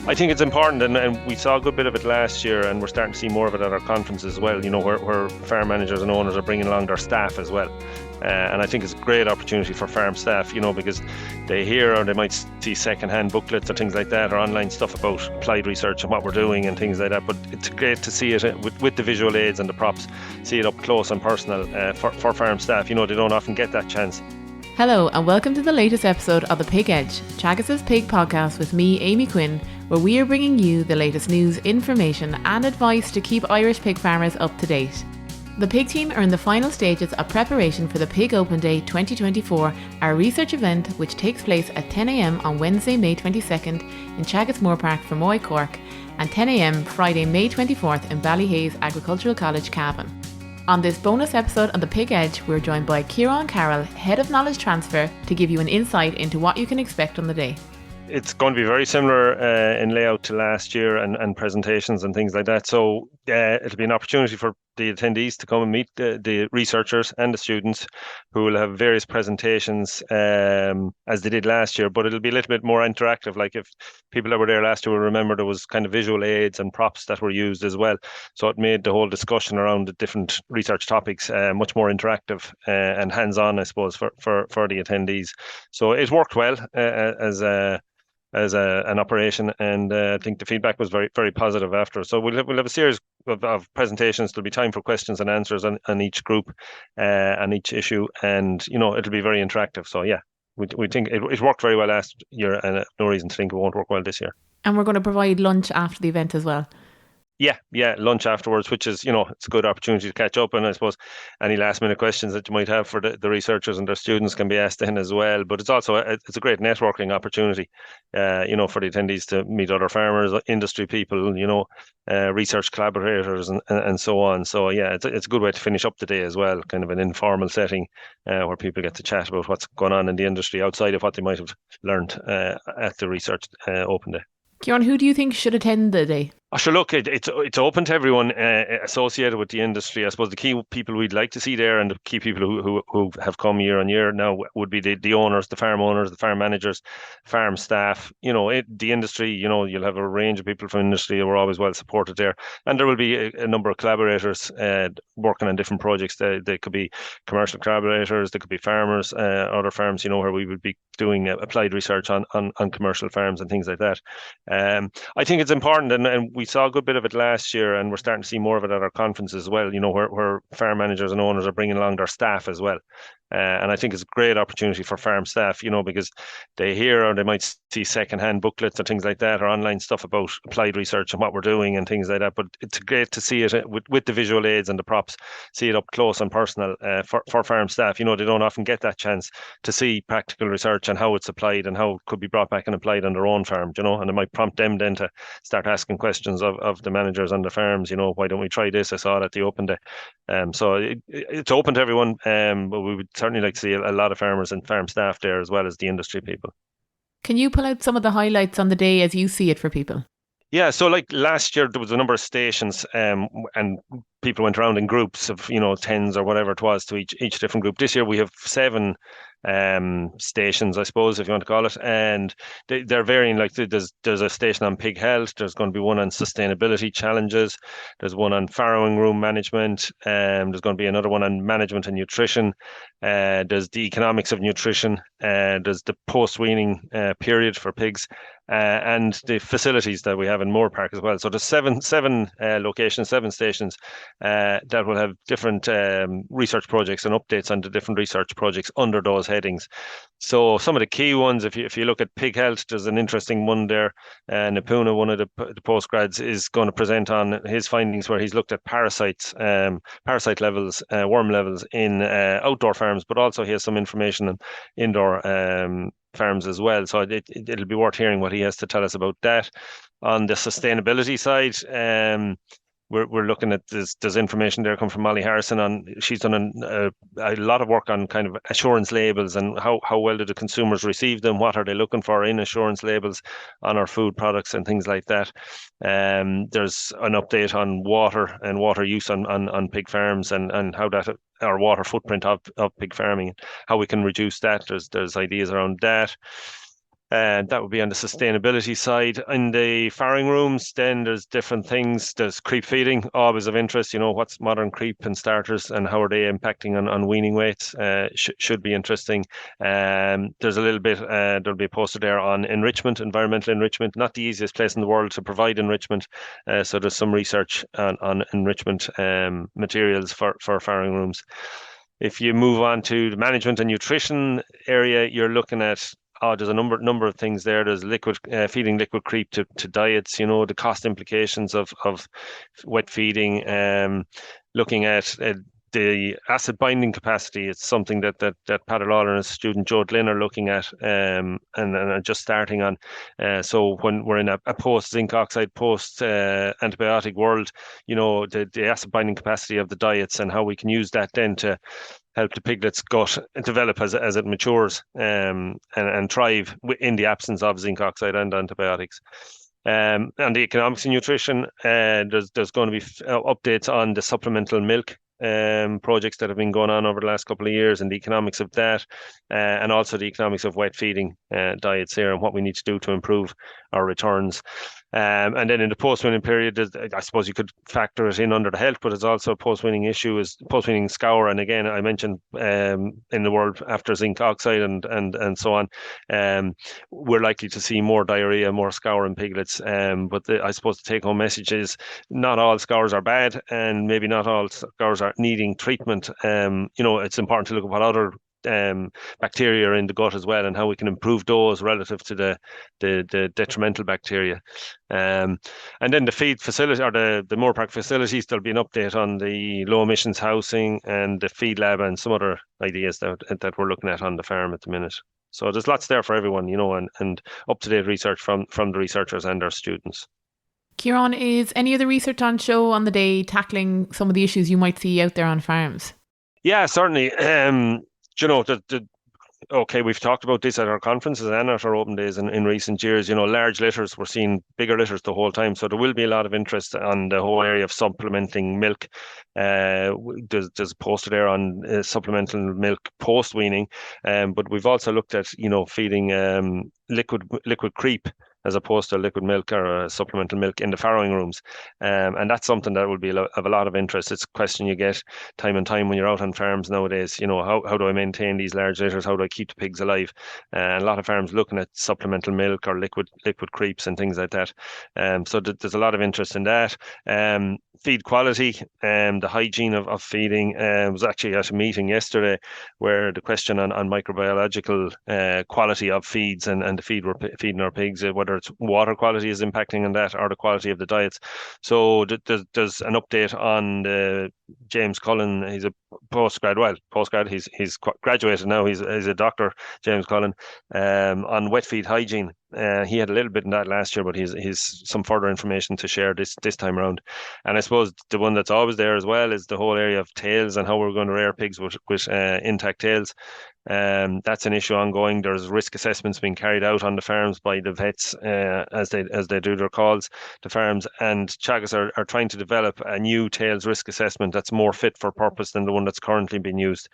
I think it's important, and we saw a good bit of it last year, and we're starting to see more of it at our conferences as well, where farm managers and owners are bringing along their staff as well. And I think it's a great opportunity for farm staff, because they hear or they might see second-hand booklets or things like that, or online stuff about applied research and what we're doing and things like that. But it's great to see it with the visual aids and the props, see it up close and personal for farm staff. They don't often get that chance. Hello and welcome to the latest episode of The Pig Edge, Teagasc's Pig podcast with me, Amy Quinn, where we are bringing you the latest news, information and advice to keep Irish pig farmers up to date. The pig team are in the final stages of preparation for the Pig Open Day 2024, our research event which takes place at 10 a.m. on Wednesday, May 22nd in Teagasc Moorepark, Fermoy, Cork, and 10 a.m. Friday, May 24th in Ballyhaise Agricultural College, Cavan. On this bonus episode of The Pig Edge, we're joined by Ciarán Carroll, Head of Knowledge Transfer, to give you an insight into what you can expect on the day. It's going to be very similar in layout to last year and presentations and things like that. So it'll be an opportunity for the attendees to come and meet the researchers and the students who will have various presentations as they did last year, but it'll be a little bit more interactive. Like if people that were there last year will remember, there was kind of visual aids and props that were used as well. So it made the whole discussion around the different research topics much more interactive and hands-on, I suppose, for the attendees. So it worked well as an operation, and I think the feedback was very, very positive after. So we'll have a series of presentations. There'll be time for questions and answers on each group and each issue, and it'll be very interactive. So yeah, we think it worked very well last year, and no reason to think it won't work well this year. And we're going to provide lunch after the event as well. Yeah, lunch afterwards, which is, it's a good opportunity to catch up. And I suppose any last minute questions that you might have for the researchers and their students can be asked then as well. But it's also, it's a great networking opportunity, for the attendees to meet other farmers, industry people, research collaborators and so on. So yeah, it's a good way to finish up the day as well, kind of an informal setting where people get to chat about what's going on in the industry outside of what they might have learned at the research open day. Ciarán, who do you think should attend the day? Sure, look, it's open to everyone associated with the industry. I suppose the key people we'd like to see there, and the key people who have come year on year now, would be the owners, the farm managers, farm staff. The industry. You'll have a range of people from industry. We're always well supported there, and there will be a number of collaborators working on different projects. They could be commercial collaborators, they could be farmers, other farms. Where we would be doing applied research on commercial farms and things like that. I think it's important, and we saw a good bit of it last year, and we're starting to see more of it at our conferences as well, where farm managers and owners are bringing along their staff as well. And I think it's a great opportunity for farm staff, because they hear or they might see second-hand booklets or things like that, or online stuff about applied research and what we're doing and things like that. But it's great to see it with the visual aids and the props, see it up close and personal for farm staff. They don't often get that chance to see practical research and how it's applied and how it could be brought back and applied on their own farm, and it might prompt them then to start asking questions of the managers on the farms. Why don't we try this? I saw it at the open day. So it's open to everyone, but we would certainly like to see a lot of farmers and farm staff there, as well as the industry people. Can you pull out some of the highlights on the day as you see it for people? Yeah, so like last year there was a number of stations, and people went around in groups of 10s or whatever it was to each different group. This year we have 7 stations, I suppose, if you want to call it, and they're varying. Like there's a station on pig health, there's going to be one on sustainability challenges, there's one on farrowing room management, there's going to be another one on management and nutrition, there's the economics of nutrition, there's the post-weaning period for pigs, and the facilities that we have in Moorepark as well. So there's seven locations, 7 stations that will have different research projects and updates on the different research projects under those headings. So some of the key ones, if you look at pig health, there's an interesting one there. Napuna, one of the postgrads, is going to present on his findings where he's looked at parasite levels, worm levels in outdoor farms, but also he has some information on indoor farms as well. So it'll be worth hearing what he has to tell us about that. On the sustainability side, we're looking at there's information there come from Molly Harrison on. She's done a lot of work on kind of assurance labels and how well do the consumers receive them, what are they looking for in assurance labels on our food products and things like that. There's an update on water and water use on pig farms and how that our water footprint of pig farming, how we can reduce that. There's ideas around that. That would be on the sustainability side. In the farrowing rooms, then there's different things. There's creep feeding, always of interest. What's modern creep and starters and how are they impacting on weaning weights? Should be interesting. There's a little bit, there'll be posted there on enrichment, environmental enrichment. Not the easiest place in the world to provide enrichment. So there's some research on enrichment materials for farrowing rooms. If you move on to the management and nutrition area, you're looking at there's a number of things there. There's feeding liquid creep to diets, the cost implications of wet feeding, looking at the acid binding capacity. It's something that Paddy Lawler and his student Joe Glynn are looking at and are just starting on. So when we're in a post zinc oxide, post antibiotic world, the acid binding capacity of the diets and how we can use that then to help the piglet's gut develop as it matures and thrive in the absence of zinc oxide and antibiotics. And the economics of nutrition, there's going to be updates on the supplemental milk projects that have been going on over the last couple of years and the economics of that, and also the economics of wet feeding diets here and what we need to do to improve our returns. And then in the post-winning period, I suppose you could factor it in under the health, but it's also a post-winning issue is post-winning scour. And again, I mentioned in the world after zinc oxide and so on, we're likely to see more diarrhea, more scour in piglets. But I suppose the take-home message is not all scours are bad, and maybe not all scours are needing treatment. It's important to look at what other bacteria in the gut as well and how we can improve those relative to the detrimental bacteria. And then the feed facility or the Moorepark facilities, there'll be an update on the low emissions housing and the feed lab and some other ideas that we're looking at on the farm at the minute. So there's lots there for everyone, and up-to-date research from the researchers and our students. Ciarán, is any of the research on show on the day tackling some of the issues you might see out there on farms? Yeah, certainly. Okay, we've talked about this at our conferences and at our open days in recent years. Large litters, we're seeing bigger litters the whole time. So there will be a lot of interest on the whole area of supplementing milk. There's a poster there on supplemental milk post-weaning. But we've also looked at, feeding liquid creep as opposed to liquid milk or supplemental milk in the farrowing rooms. And that's something that will be of a lot of interest. It's a question you get time and time when you're out on farms nowadays. How do I maintain these large litters? How do I keep the pigs alive? And a lot of farms looking at supplemental milk or liquid creeps and things like that. So there's a lot of interest in that. Feed quality, the hygiene of feeding. Was actually at a meeting yesterday where the question on microbiological quality of feeds and the feed we're feeding our pigs, whether it's water quality is impacting on that or the quality of the diets. So there's an update on James Cullen. He's a postgrad. He's graduated now. He's a doctor, James Cullen, on wet feed hygiene. He had a little bit in that last year, but he's some further information to share this time around. And I suppose the one that's always there as well is the whole area of tails and how we're going to rear pigs with intact tails. That's an issue ongoing. There's risk assessments being carried out on the farms by the vets as they do their calls to farms. And Teagasc are trying to develop a new tails risk assessment that's more fit for purpose than the one that's currently being used.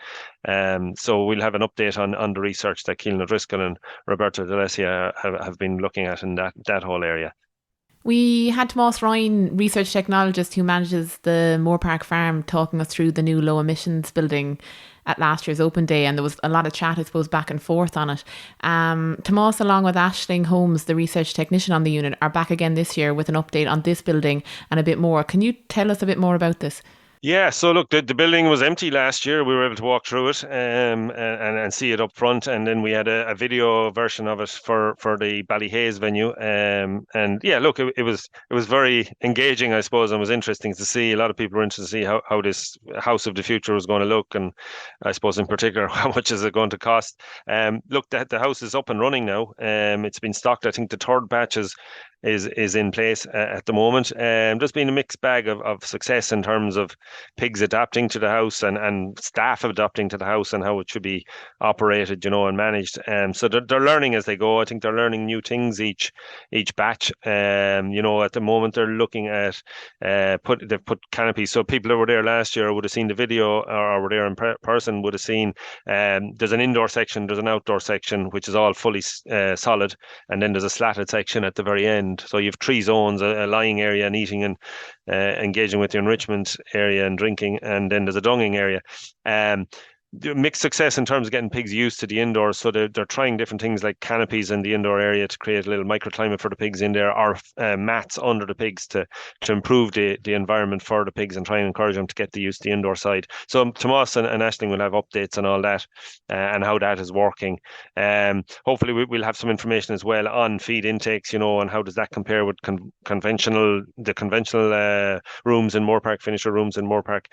So we'll have an update on the research that Keelan O'Driscoll and Roberto D'Alessia have been looking at in that whole area. We had Tomás Ryan, research technologist who manages the Moorepark farm, talking us through the new low emissions building at last year's open day, and there was a lot of chat, I suppose, back and forth on it. Tomás, along with Aisling Holmes, the research technician on the unit, are back again this year with an update on this building and a bit more. Can you tell us a bit more about this? Yeah, so look, the building was empty last year. We were able to walk through it and see it up front, and then we had a video version of it for the Ballyhaise venue. And yeah, look, it was very engaging, I suppose, and was interesting to see. A lot of people were interested to see how this house of the future was going to look, and I suppose in particular how much is it going to cost. Look, the house is up and running now. It's been stocked. I think the third batch is in place at the moment. There's been a mixed bag of success in terms of pigs adapting to the house and staff adapting to the house and how it should be operated, and managed. So they're learning as they go. I think they're learning new things each batch. At the moment they're looking at they've put canopies. So people that were there last year would have seen the video, or were there in person would have seen. There's an indoor section, there's an outdoor section, which is all fully solid, and then there's a slatted section at the very end. So you have 3 zones: a lying area, and eating and engaging with the enrichment area and drinking, and then there's a dunging area. Mixed success in terms of getting pigs used to the indoors. So they're trying different things like canopies in the indoor area to create a little microclimate for the pigs in there, or mats under the pigs to improve the environment for the pigs and try and encourage them to get used to the indoor side. So Tomas and Aisling will have updates on all that and how that is working. Hopefully we'll have some information as well on feed intakes, and how does that compare with conventional rooms in Moorepark, finisher rooms in Moorepark,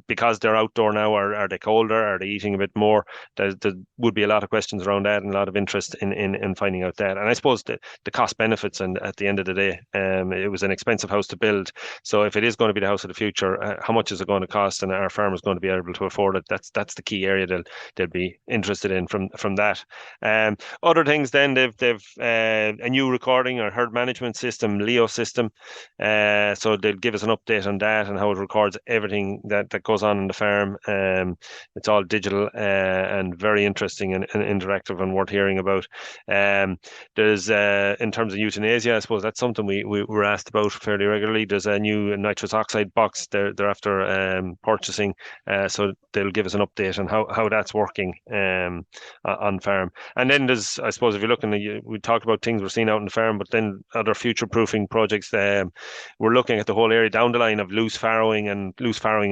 because they're outdoor now, are they colder? Are they eating a bit more? There would be a lot of questions around that and a lot of interest in finding out that. And I suppose the cost benefits, and at the end of the day, it was an expensive house to build. So if it is going to be the house of the future, how much is it going to cost, and are farmers going to be able to afford it? That's the key area they'll be interested in from that. Other things, then they've a new recording or herd management system, Leo system. So they'll give us an update on that and how it records everything that goes on in the farm. It's all digital and very interesting and interactive and worth hearing about. There's in terms of euthanasia, I suppose that's something we were asked about fairly regularly. There's a new nitrous oxide box they're after purchasing, so they'll give us an update on how that's working on farm. And then there's, I suppose, if you're looking at, we talked about things we're seeing out in the farm, but then other future proofing projects. We're looking at the whole area down the line of loose farrowing and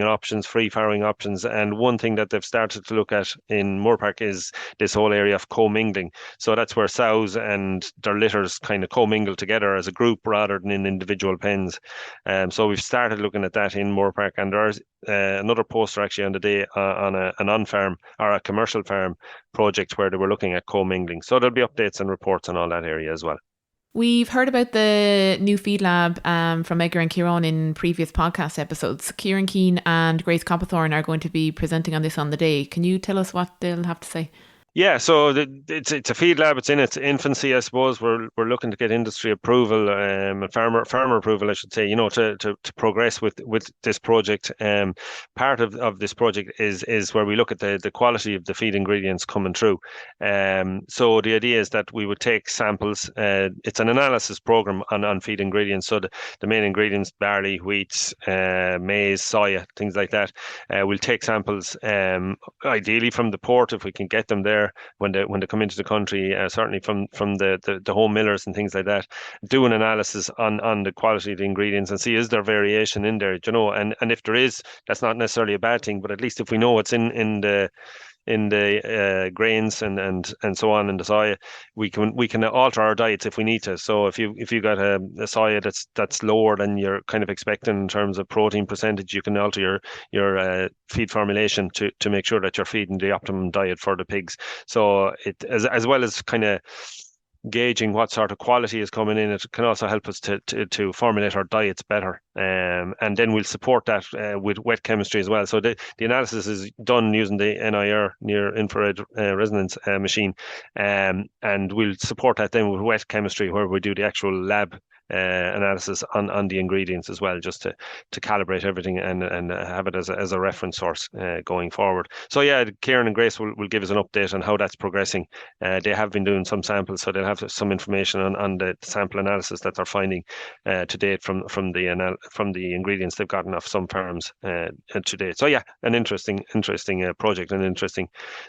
options, free farrowing options. And one thing that they've started to look at in Moorepark is this whole area of commingling. So that's where sows and their litters kind of commingle together as a group rather than in individual pens. So we've started looking at that in Moorepark, and there's another poster actually on the day on an on-farm or a commercial farm project where they were looking at commingling. So there'll be updates and reports on all that area as well. We've heard about the new feed lab from Edgar and Ciarán in previous podcast episodes. Ciarán Keane and Grace Copperthorne are going to be presenting on this on the day. Can you tell us what they'll have to say? Yeah, so it's a feed lab. It's in its infancy, I suppose. We're looking to get industry approval and farmer approval, I should say, to progress with this project. Part of this project is where we look at the quality of the feed ingredients coming through. So the idea is that we would take samples. It's an analysis program on feed ingredients. So the main ingredients: barley, wheat, maize, soya, things like that. We'll take samples, ideally from the port if we can get them there when they come into the country, certainly from the home millers and things like that. Do an analysis on the quality of the ingredients and see, is there variation in there, and if there is, that's not necessarily a bad thing, but at least if we know what's in the grains and so on in the soya, we can alter our diets if we need to. So if you got a soya that's lower than you're kind of expecting in terms of protein percentage, you can alter your feed formulation to make sure that you're feeding the optimum diet for the pigs. So it as well as kind of gauging what sort of quality is coming in, it can also help us to formulate our diets better, and then we'll support that with wet chemistry as well. So the analysis is done using the NIR, near infrared resonance machine, and we'll support that then with wet chemistry, where we do the actual lab analysis on the ingredients as well, just to calibrate everything and have it as a reference source going forward. So yeah, Ciarán and Grace will give us an update on how that's progressing. They have been doing some samples, so they'll have some information on the sample analysis that they're finding to date from the ingredients they've gotten off some farms to date. So yeah, an interesting project, and interesting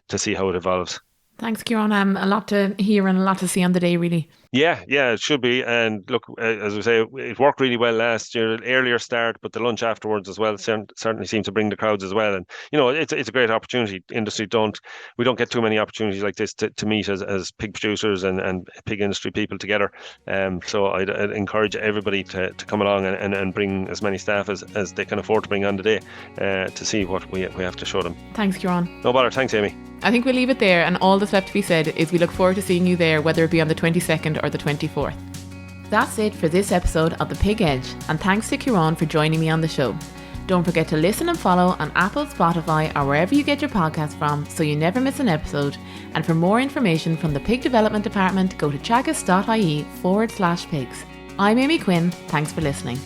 to see how it evolves. Thanks, Ciarán. A lot to hear and a lot to see on the day, really. Yeah, it should be. And look, as we say, it worked really well last year. Earlier start, but the lunch afterwards as well certainly seemed to bring the crowds as well. And it's a great opportunity. Industry we don't get too many opportunities like this to meet as pig producers and pig industry people together. So I'd encourage everybody to come along and bring as many staff as they can afford to bring on the day to see what we have to show them. Thanks, Ciarán. No bother. Thanks, Amy. I think we'll leave it there, and all that's left to be said is we look forward to seeing you there, whether it be on the 22nd or the 24th. That's it for this episode of The Pig Edge, and thanks to Ciarán for joining me on the show. Don't forget to listen and follow on Apple, Spotify, or wherever you get your podcast from so you never miss an episode. And for more information from the Pig Development Department, go to teagasc.ie/pigs. I'm Amy Quinn. Thanks for listening.